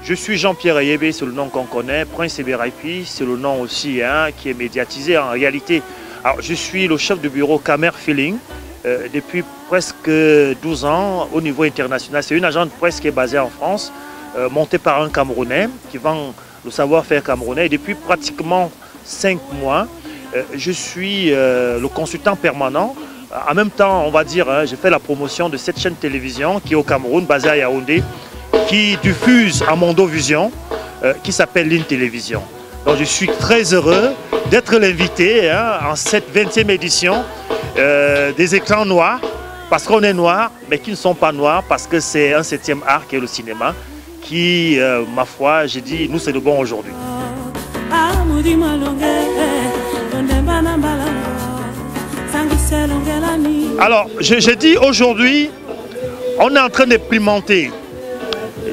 Je suis Jean-Pierre Ayébé, c'est le nom qu'on connaît. Prince Eberaïpi, c'est le nom aussi qui est médiatisé en réalité. Alors, je suis le chef de bureau Camer Feeling depuis presque 12 ans au niveau international. C'est une agence de presse qui est basée en France, montée par un Camerounais qui vend le savoir-faire camerounais. Et depuis pratiquement 5 mois, je suis le consultant permanent. En même temps, on va dire, j'ai fait la promotion de cette chaîne télévision qui est au Cameroun, basée à Yaoundé, qui diffuse en Mondovision, qui s'appelle Line Télévision. Donc je suis très heureux d'être l'invité en cette 20e édition des écrans noirs, parce qu'on est noir, mais qui ne sont pas noirs, parce que c'est un 7e art qui est le cinéma, qui, ma foi, j'ai dit, nous c'est le bon aujourd'hui. Alors, j'ai dit aujourd'hui, on est en train d'expérimenter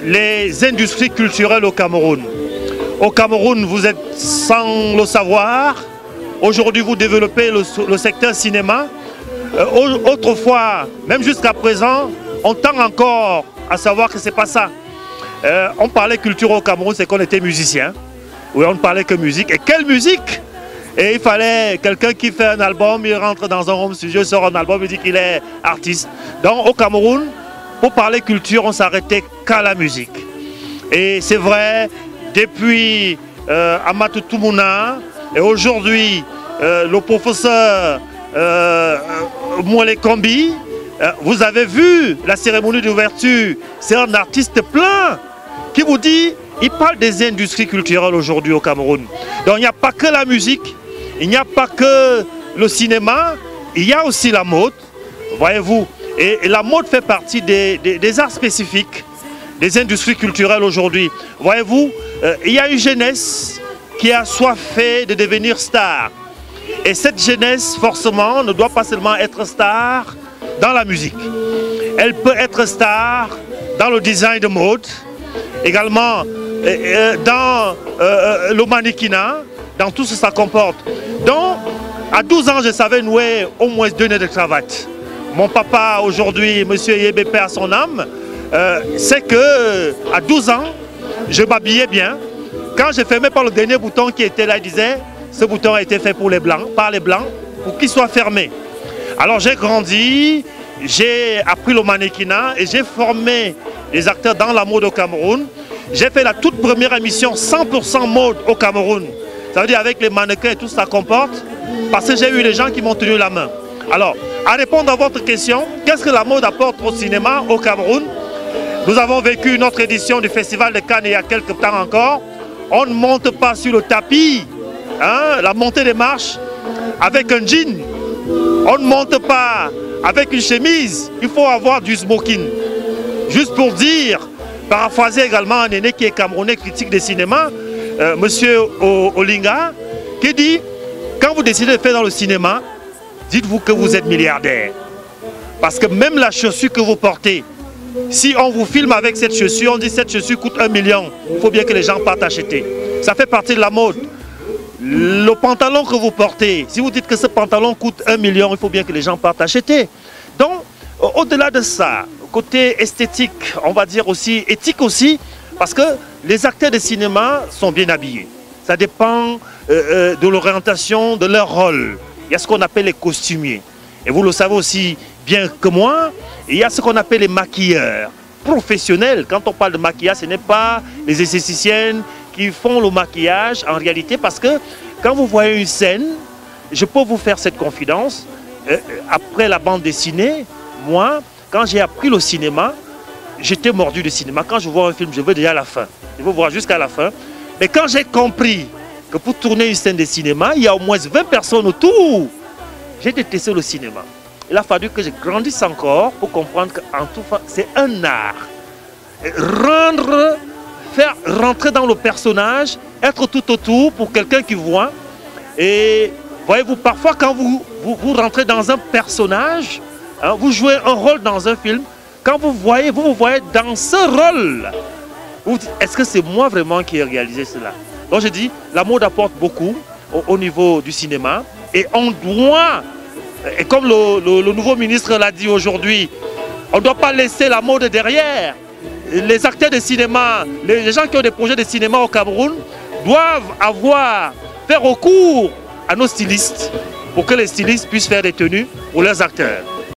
les industries culturelles au Cameroun. Au Cameroun, vous êtes sans le savoir. Aujourd'hui, vous développez le secteur cinéma. Autrefois, même jusqu'à présent, on tend encore à savoir que ce n'est pas ça. On parlait culture au Cameroun, c'est qu'on était musicien. Oui, on ne parlait que musique. Et quelle musique! Et il fallait quelqu'un qui fait un album, il rentre dans un home studio, il sort un album, il dit qu'il est artiste. Donc au Cameroun, pour parler culture, on s'arrêtait qu'à la musique. Et c'est vrai, depuis Amatou Toumouna, et aujourd'hui, le professeur Moualé Kombi, vous avez vu la cérémonie d'ouverture, c'est un artiste plein qui vous dit, il parle des industries culturelles aujourd'hui au Cameroun. Donc il n'y a pas que la musique, il n'y a pas que le cinéma, il y a aussi la mode, voyez-vous. Et la mode fait partie des arts spécifiques, des industries culturelles aujourd'hui. Voyez-vous, il y a une jeunesse qui a soifé de devenir star. Et cette jeunesse, forcément, ne doit pas seulement être star dans la musique. Elle peut être star dans le design de mode, également dans le mannequinat, dans tout ce que ça comporte. Donc, à 12 ans, je savais nouer au moins 2 nœuds de cravate. Mon papa, aujourd'hui, M. Yébé, perd son âme, c'est que à 12 ans, je m'habillais bien. Quand je fermais par le dernier bouton qui était là, il disait, ce bouton a été fait pour les Blancs, par les Blancs, pour qu'il soit fermé. Alors j'ai grandi, j'ai appris le mannequinat et j'ai formé les acteurs dans la mode au Cameroun. J'ai fait la toute première émission 100% mode au Cameroun. Ça veut dire avec les mannequins et tout ça comporte, parce que j'ai eu les gens qui m'ont tenu la main. Alors, à répondre à votre question, qu'est-ce que la mode apporte au cinéma au Cameroun? Nous avons vécu notre édition du Festival de Cannes il y a quelques temps encore. On ne monte pas sur le tapis, la montée des marches, avec un jean. On ne monte pas avec une chemise. Il faut avoir du smoking. Juste pour dire, paraphraser également un aîné qui est camerounais, critique des cinémas, Monsieur Olinga, qui dit, quand vous décidez de faire dans le cinéma, dites-vous que vous êtes milliardaire. Parce que même la chaussure que vous portez, si on vous filme avec cette chaussure, on dit cette chaussure coûte 1 million, il faut bien que les gens partent acheter. Ça fait partie de la mode. Le pantalon que vous portez, si vous dites que ce pantalon coûte 1 million, il faut bien que les gens partent acheter. Donc, au-delà de ça, côté esthétique, on va dire aussi, éthique aussi, parce que les acteurs de cinéma sont bien habillés. Ça dépend de l'orientation, de leur rôle. Il y a ce qu'on appelle les costumiers. Et vous le savez aussi bien que moi, il y a ce qu'on appelle les maquilleurs professionnels. Quand on parle de maquillage, ce n'est pas les esthéticiennes qui font le maquillage en réalité, parce que quand vous voyez une scène, je peux vous faire cette confidence, après la bande dessinée, moi, quand j'ai appris le cinéma, j'étais mordu de cinéma. Quand je vois un film, je veux déjà la fin. Je veux voir jusqu'à la fin. Mais quand j'ai compris que pour tourner une scène de cinéma, il y a au moins 20 personnes autour, j'ai détesté le cinéma. Il a fallu que je grandisse encore pour comprendre qu'en tout cas, c'est un art. Faire rentrer dans le personnage, être tout autour pour quelqu'un qui voit. Et voyez-vous, parfois quand vous rentrez dans un personnage, vous jouez un rôle dans un film, quand vous vous voyez dans ce rôle, vous vous dites, est-ce que c'est moi vraiment qui ai réalisé cela? Donc je dis, la mode apporte beaucoup au niveau du cinéma, et on doit, et comme le nouveau ministre l'a dit aujourd'hui, on ne doit pas laisser la mode derrière. les acteurs de cinéma, les gens qui ont des projets de cinéma au Cameroun doivent faire recours à nos stylistes pour que les stylistes puissent faire des tenues pour leurs acteurs.